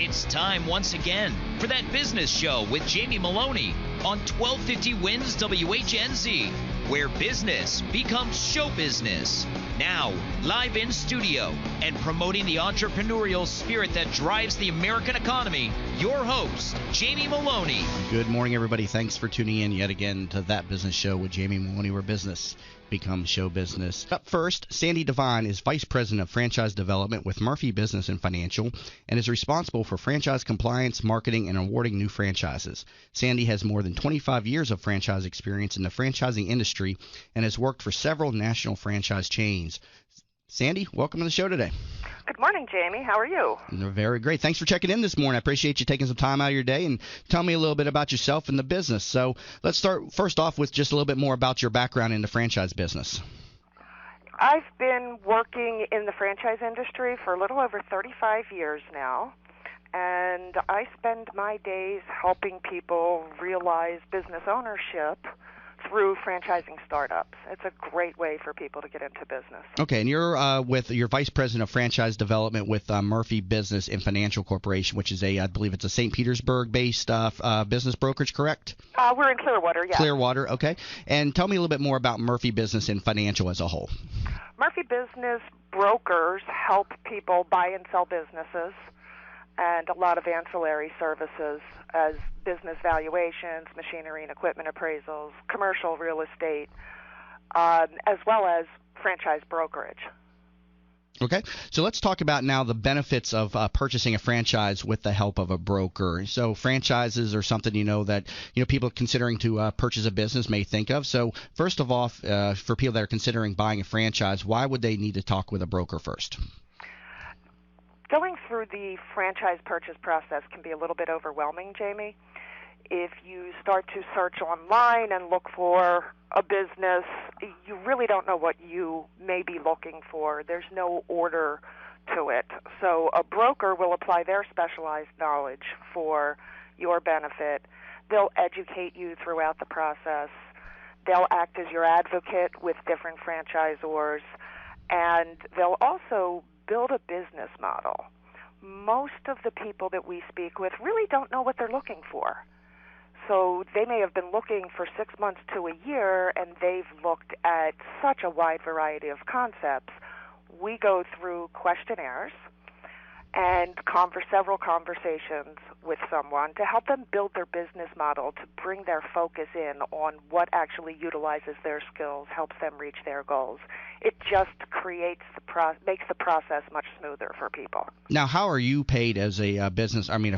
It's time once again for That Business Show with Jamie Maloney on 1250 Wins WHNZ, where business becomes show business. Now, live in studio and promoting the entrepreneurial spirit that drives the American economy, your host, Jamie Maloney. Good morning, everybody. Thanks for tuning in yet again to That Business Show with Jamie Maloney, where business becomes show business. Up first, Sandee Devine is Vice President of Franchise Development with Murphy Business and Financial and is responsible for franchise compliance, marketing, and awarding new franchises. Sandee has more than 25 years of franchise experience in the franchising industry and has worked for several national franchise chains. Sandee, welcome to the show today. Good morning, Jamie. How are you? Very great. Thanks for checking in this morning. I appreciate you taking some time out of your day and tell me a little bit about yourself and the business. So let's start first off with just a little bit more about your background in the franchise business. I've been working in the franchise industry for a little over 35 years now, and I spend my days helping people realize business ownership through franchising startups. It's a great way for people to get into business. Okay, and you're with your Vice President of Franchise Development with Murphy Business and Financial Corporation, which is I believe it's a St. Petersburg-based business brokerage, correct? We're in Clearwater, yes. Clearwater, okay. And tell me a little bit more about Murphy Business and Financial as a whole. Murphy Business brokers help people buy and sell businesses and a lot of ancillary services as business valuations, machinery and equipment appraisals, commercial real estate, as well as franchise brokerage. Okay, so let's talk about now the benefits of purchasing a franchise with the help of a broker. So franchises are something that people considering to purchase a business may think of. So first of all, for people that are considering buying a franchise, why would they need to talk with a broker first? Going through the franchise purchase process can be a little bit overwhelming, Jamie. If you start to search online and look for a business, you really don't know what you may be looking for. There's no order to it. So a broker will apply their specialized knowledge for your benefit. They'll educate you throughout the process. They'll act as your advocate with different franchisors, and they'll also build a business model. Most of the people that we speak with really don't know what they're looking for. So they may have been looking for 6 months to a year, and they've looked at such a wide variety of concepts. We go through questionnaires and several conversations with someone to help them build their business model, to bring their focus in on what actually utilizes their skills, helps them reach their goals. It just makes the process much smoother for people. Now, how are you paid as a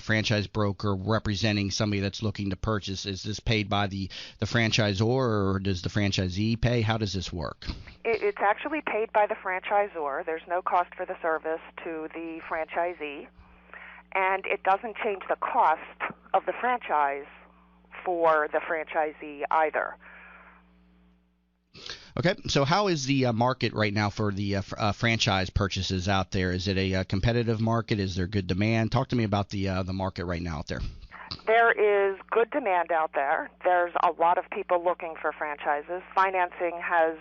franchise broker representing somebody that's looking to purchase? Is this paid by the franchisor, or does the franchisee pay? How does this work? It's actually paid by the franchisor. There's no cost for the service to the franchisee, and it doesn't change the cost of the franchise for the franchisee either. Okay, so how is the market right now for the franchise purchases out there? Is it a competitive market? Is there good demand? Talk to me about the market right now out there. There is good demand out there. There's a lot of people looking for franchises. Financing has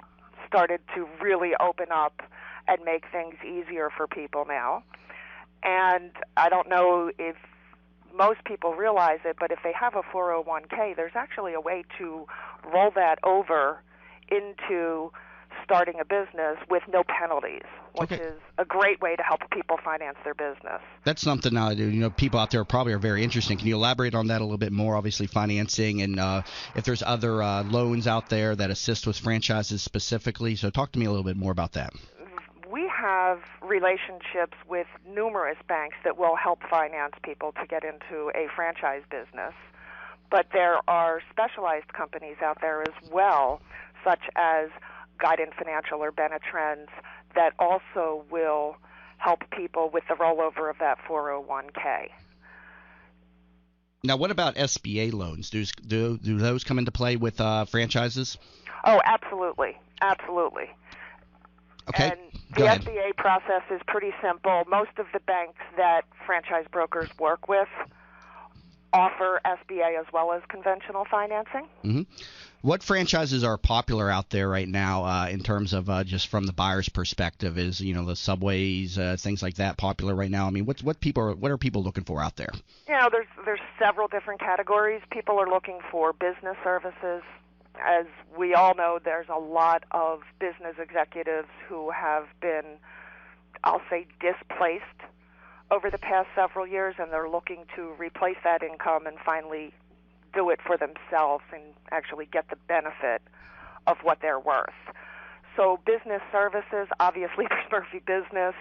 started to really open up and make things easier for people now. And I don't know if most people realize it, but if they have a 401k, there's actually a way to roll that over into starting a business with no penalties, which is a great way to help people finance their business. That's something people out there probably are very interested. Can you elaborate on that a little bit more? Obviously, financing and if there's other loans out there that assist with franchises specifically. So talk to me a little bit more about that. We have relationships with numerous banks that will help finance people to get into a franchise business. But there are specialized companies out there as well, such as Guidant Financial or Benetrends, that also will help people with the rollover of that 401k. Now, what about SBA loans? Do those come into play with franchises? Oh, absolutely. Absolutely. Okay. And the SBA process is pretty simple. Most of the banks that franchise brokers work with offer SBA as well as conventional financing. Mm-hmm. What franchises are popular out there right now in terms of just from the buyer's perspective? Is the Subways, things like that popular right now? I mean, what are people looking for out there? There's several different categories. People are looking for business services. As we all know, there's a lot of business executives who have been, I'll say, displaced over the past several years, and they're looking to replace that income and finally do it for themselves and actually get the benefit of what they're worth. So business services, obviously there's Murphy Business,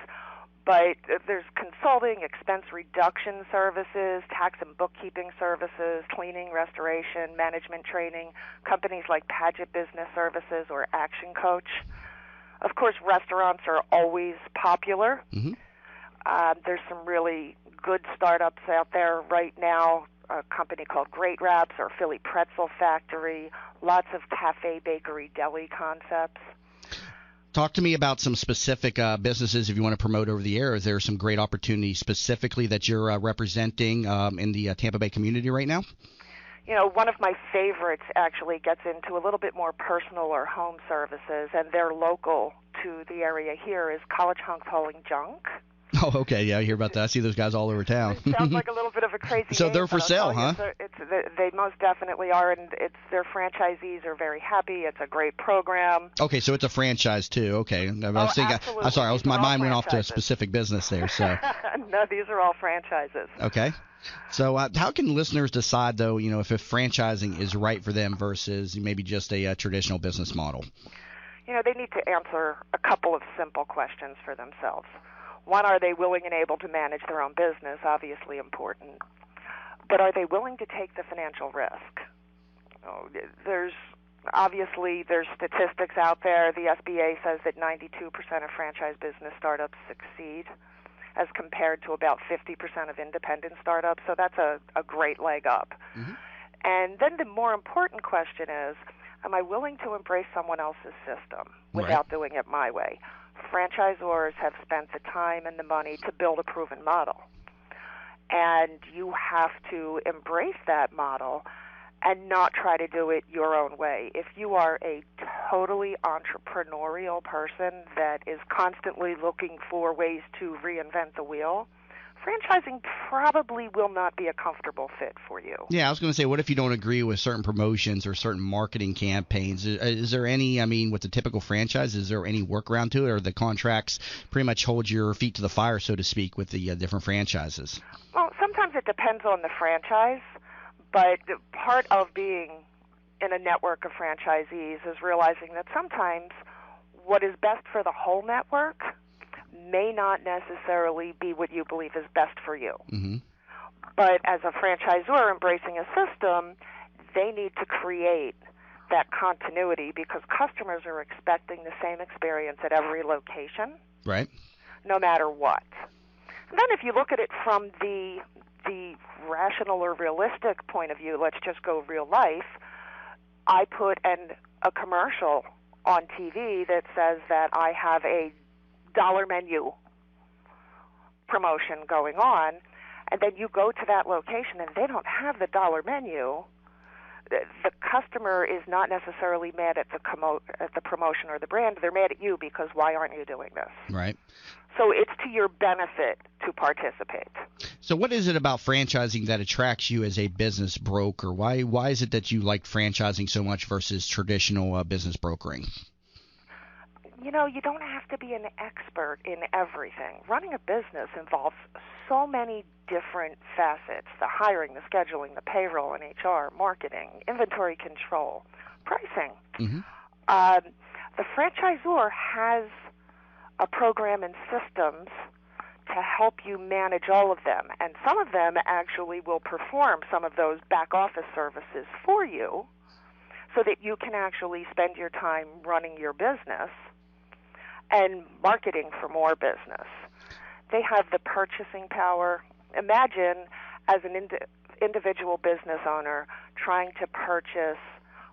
but there's consulting, expense reduction services, tax and bookkeeping services, cleaning, restoration, management training, companies like Paget Business Services or Action Coach. Of course, restaurants are always popular. Mm-hmm. There's some really good startups out there right now, a company called Great Wraps or Philly Pretzel Factory, lots of cafe, bakery, deli concepts. Talk to me about some specific businesses if you want to promote over the air. Is there some great opportunities specifically that you're representing in the Tampa Bay community right now? One of my favorites actually gets into a little bit more personal or home services, and they're local to the area here, is College Hunks Hauling Junk. Oh, okay. Yeah, I hear about that. I see those guys all over town. It sounds like a little bit of a crazy So name, they're for sale, huh? They most definitely are, and their franchisees are very happy. It's a great program. Okay, so it's a franchise too. Okay, I was thinking. Absolutely. I'm sorry, my mind went off to a franchises. specific business there. So No, these are all franchises. okay. So how can listeners decide though, if franchising is right for them versus maybe just a traditional business model? They need to answer a couple of simple questions for themselves. One, are they willing and able to manage their own business? Obviously important. But are they willing to take the financial risk? There's statistics out there. The SBA says that 92% of franchise business startups succeed as compared to about 50% of independent startups. So that's a great leg up. Mm-hmm. And then the more important question is, am I willing to embrace someone else's system without doing it my way? Franchisors have spent the time and the money to build a proven model. And you have to embrace that model and not try to do it your own way. If you are a totally entrepreneurial person that is constantly looking for ways to reinvent the wheel, franchising probably will not be a comfortable fit for you. Yeah, I was going to say, what if you don't agree with certain promotions or certain marketing campaigns? Is there any, with the typical franchise, is there any workaround to it, or the contracts pretty much hold your feet to the fire, so to speak, with the different franchises? Well, sometimes it depends on the franchise, but part of being in a network of franchisees is realizing that sometimes what is best for the whole network may not necessarily be what you believe is best for you. Mm-hmm. But as a franchisor embracing a system, they need to create that continuity because customers are expecting the same experience at every location, Right. no matter what. And then if you look at it from the rational or realistic point of view, let's just go real life, I put a commercial on TV that says that I have a dollar menu promotion going on, and then you go to that location and they don't have the dollar menu, the customer is not necessarily mad at the promotion or the brand. They're mad at you because why aren't you doing this? Right. So it's to your benefit to participate. So what is it about franchising that attracts you as a business broker? Why is it that you like franchising so much versus traditional business brokering? You don't have to be an expert in everything. Running a business involves so many different facets: the hiring, the scheduling, the payroll and HR, marketing, inventory control, pricing. Mm-hmm. The franchisor has a program and systems to help you manage all of them, and some of them actually will perform some of those back office services for you so that you can actually spend your time running your business and marketing for more business. They have the purchasing power. Imagine as an individual business owner trying to purchase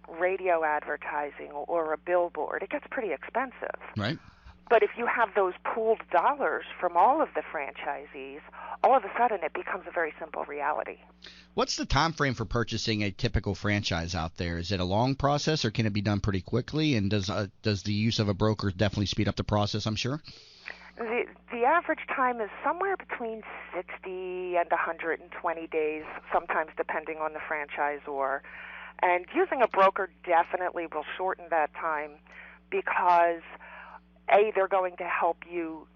radio advertising or a billboard. It gets pretty expensive. Right. But if you have those pooled dollars from all of the franchisees, all of a sudden it becomes a very simple reality. What's the time frame for purchasing a typical franchise out there? Is it a long process, or can it be done pretty quickly? And does the use of a broker definitely speed up the process, I'm sure? The average time is somewhere between 60 and 120 days, sometimes depending on the franchisor. And using a broker definitely will shorten that time because, A, they're going to help you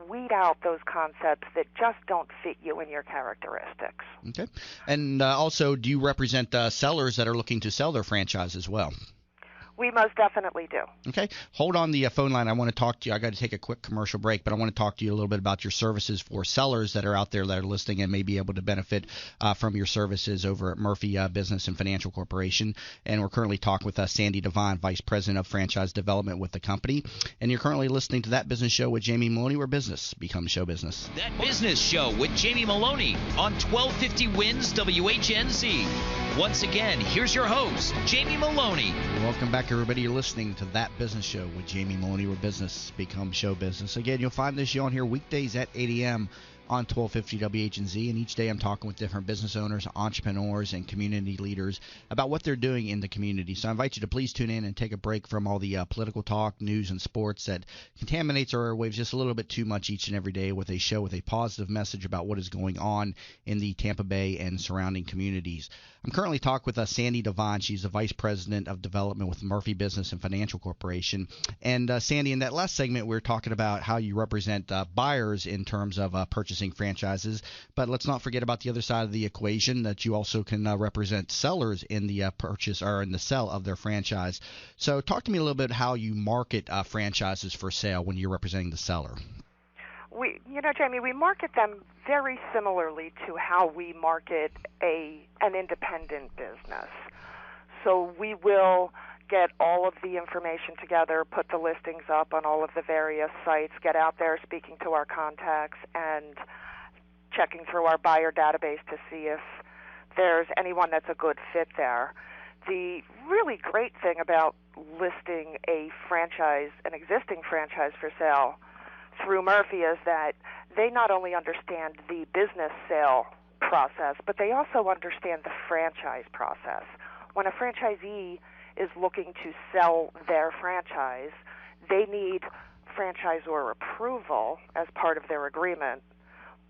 weed out those concepts that just don't fit you and your characteristics. Okay. And also, do you represent sellers that are looking to sell their franchise as well? We most definitely do. Okay. Hold on the phone line. I want to talk to you. I got to take a quick commercial break, but I want to talk to you a little bit about your services for sellers that are out there that are listening and may be able to benefit from your services over at Murphy Business and Financial Corporation. And we're currently talking with Sandee Devine, Vice President of Franchise Development with the company. And you're currently listening to That Business Show with Jamie Maloney, where business becomes show business. That Business Show with Jamie Maloney on 1250 Wins WHNZ. Once again, here's your host, Jamie Maloney. Welcome back, everybody. You're listening to That Business Show with Jamie Maloney, where business becomes show business. Again, you'll find this show on here weekdays at 8 a.m. on 1250 WHNZ, and each day I'm talking with different business owners, entrepreneurs, and community leaders about what they're doing in the community. So I invite you to please tune in and take a break from all the political talk, news, and sports that contaminates our airwaves just a little bit too much each and every day, with a show with a positive message about what is going on in the Tampa Bay and surrounding communities. I'm currently talking with Sandee Devine. She's the Vice President of Development with Murphy Business and Financial Corporation. And Sandee, in that last segment, we were talking about how you represent buyers in terms of purchasing franchises. But let's not forget about the other side of the equation, that you also can represent sellers in the purchase or in the sale of their franchise. So talk to me a little bit how you market franchises for sale when you're representing the seller. Jamie, we market them very similarly to how we market an independent business. So we will get all of the information together, put the listings up on all of the various sites, get out there speaking to our contacts and checking through our buyer database to see if there's anyone that's a good fit there. The really great thing about listing an existing franchise for sale through Murphy is that they not only understand the business sale process, but they also understand the franchise process. When a franchisee is looking to sell their franchise, they need franchisor approval as part of their agreement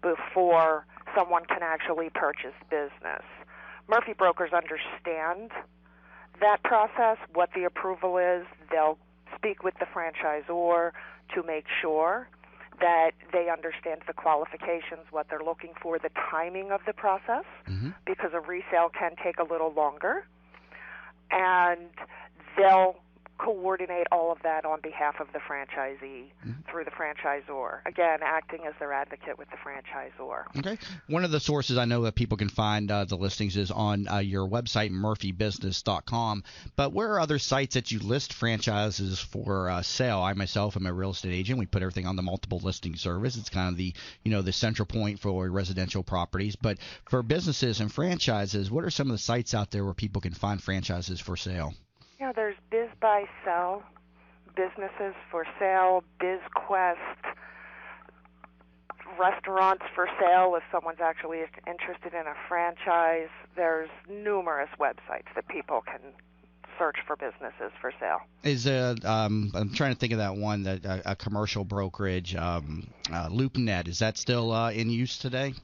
before someone can actually purchase business. Murphy brokers understand that process, what the approval is. They'll speak with the franchisor to make sure that they understand the qualifications, what they're looking for, the timing of the process, because a resale can take a little longer. And they'll coordinate all of that on behalf of the franchisee through the franchisor, again, acting as their advocate with the franchisor. Okay. One of the sources I know that people can find the listings is on your website, murphybusiness.com. But where are other sites that you list franchises for sale? I myself am a real estate agent. We put everything on the multiple listing service. It's kind of the central point for residential properties. But for businesses and franchises, what are some of the sites out there where people can find franchises for sale? There's Biz Buy Sell, Businesses for Sale, BizQuest, restaurants for sale if someone's actually interested in a franchise. There's numerous websites that people can search for businesses for sale. I'm trying to think of that one, that a commercial brokerage, LoopNet. Is that still in use today?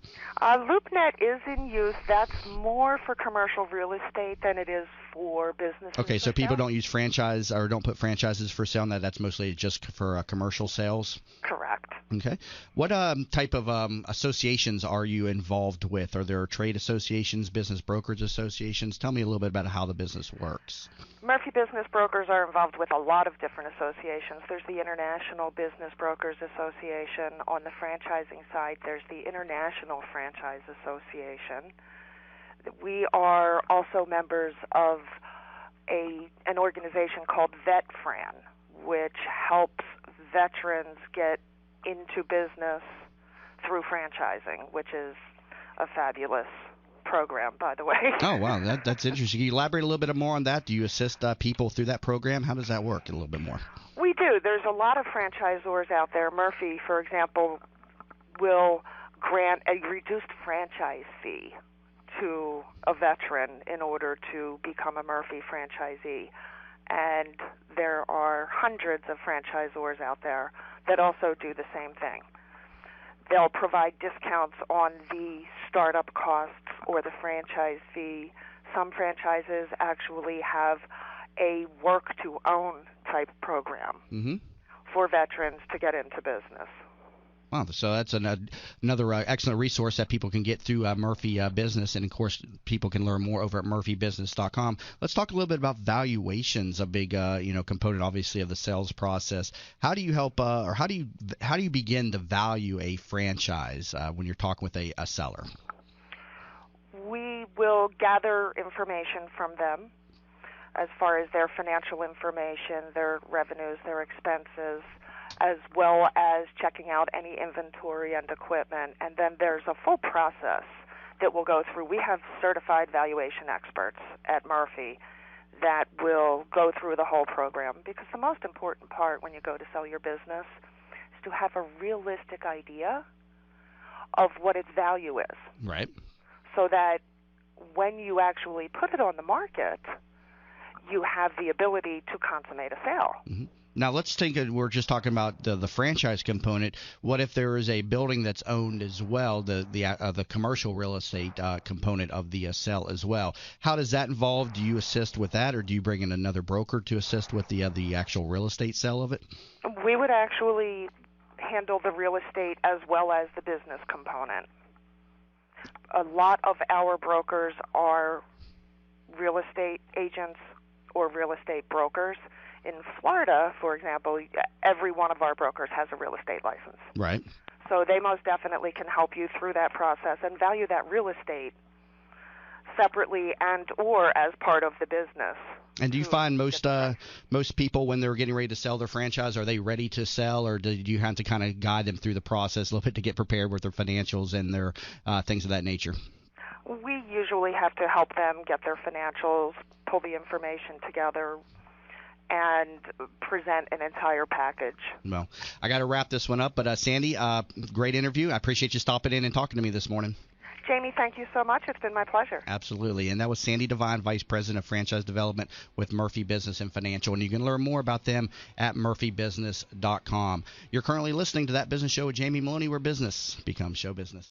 LoopNet is in use. That's more for commercial real estate than it is for businesses. Okay, so people don't use franchise or don't put franchises for sale. Now that's mostly just for commercial sales? Correct. Okay. What type of associations are you involved with? Are there trade associations, business brokerage associations? Tell me a little bit about how the business works. Murphy Business Brokers are involved with a lot of different associations. There's the International Business Brokers Association. On the franchising side, there's the International Franchise Association. We are also members of an organization called VetFran, which helps veterans get into business through franchising, which is a fabulous program, by the way. Oh, wow. That's interesting. Can you elaborate a little bit more on that? Do you assist people through that program? How does that work a little bit more? We do. There's a lot of franchisors out there. Murphy, for example, will grant a reduced franchise fee to a veteran in order to become a Murphy franchisee. And there are hundreds of franchisors out there that also do the same thing. They'll provide discounts on the startup costs or the franchise fee. Some franchises actually have a work-to-own type program for veterans to get into business. Wow, so that's another excellent resource that people can get through Murphy Business, and of course, people can learn more over at murphybusiness.com. Let's talk a little bit about valuations, a big component, obviously, of the sales process. How do you help, or how do you begin to value a franchise when you're talking with a seller? We will gather information from them as far as their financial information, their revenues, their expenses, as well as checking out any inventory and equipment. And then there's a full process that we'll go through. We have certified valuation experts at Murphy that will go through the whole program, because the most important part when you go to sell your business is to have a realistic idea of what its value is. Right. So that when you actually put it on the market, you have the ability to consummate a sale. Mm-hmm. Now, let's think we're just talking about the franchise component. What if there is a building that's owned as well, the commercial real estate component of the sale as well? How does that involve? Do you assist with that, or do you bring in another broker to assist with the actual real estate sale of it? We would actually handle the real estate as well as the business component. A lot of our brokers are real estate agents or real estate brokers. In Florida, for example, every one of our brokers has a real estate license. Right. So they most definitely can help you through that process and value that real estate separately and or as part of the business. And do you find most people, when they're getting ready to sell their franchise, are they ready to sell, or do you have to kind of guide them through the process a little bit to get prepared with their financials and their things of that nature? We usually have to help them get their financials, pull the information together, and present an entire package. Well, I got to wrap this one up, but Sandee, great interview. I appreciate you stopping in and talking to me this morning. Jamie, thank you so much. It's been my pleasure. Absolutely. And that was Sandee Devine, Vice President of Franchise Development with Murphy Business and Financial. And you can learn more about them at murphybusiness.com. You're currently listening to That Business Show with Jamie Maloney, where business becomes show business.